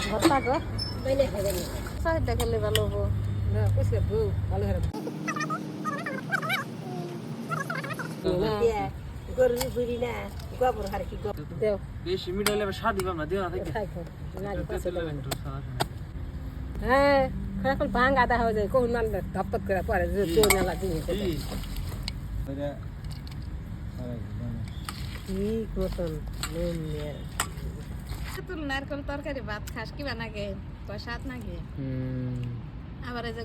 ভর্তা গো বাইলে খাবেন চাহিদা খেলে ভালো হবো না কইছে বউ ভালো হবে গরু বুড়ি না গোবর হার কি গোবর দেও বেশি মিটাইলে স্বাদ দিবাম না দিও না থেকে হ্যাঁ এখন ভাঙ আদা হয়ে যায় কোন মান ধপত করে পরে চোর মেলা জিনিস ঠিক মতন নুন নিয়ে তুল নারকেল তরকারি ভাত খাস কি বানাগে স্বাদ নাগে আবার এই যে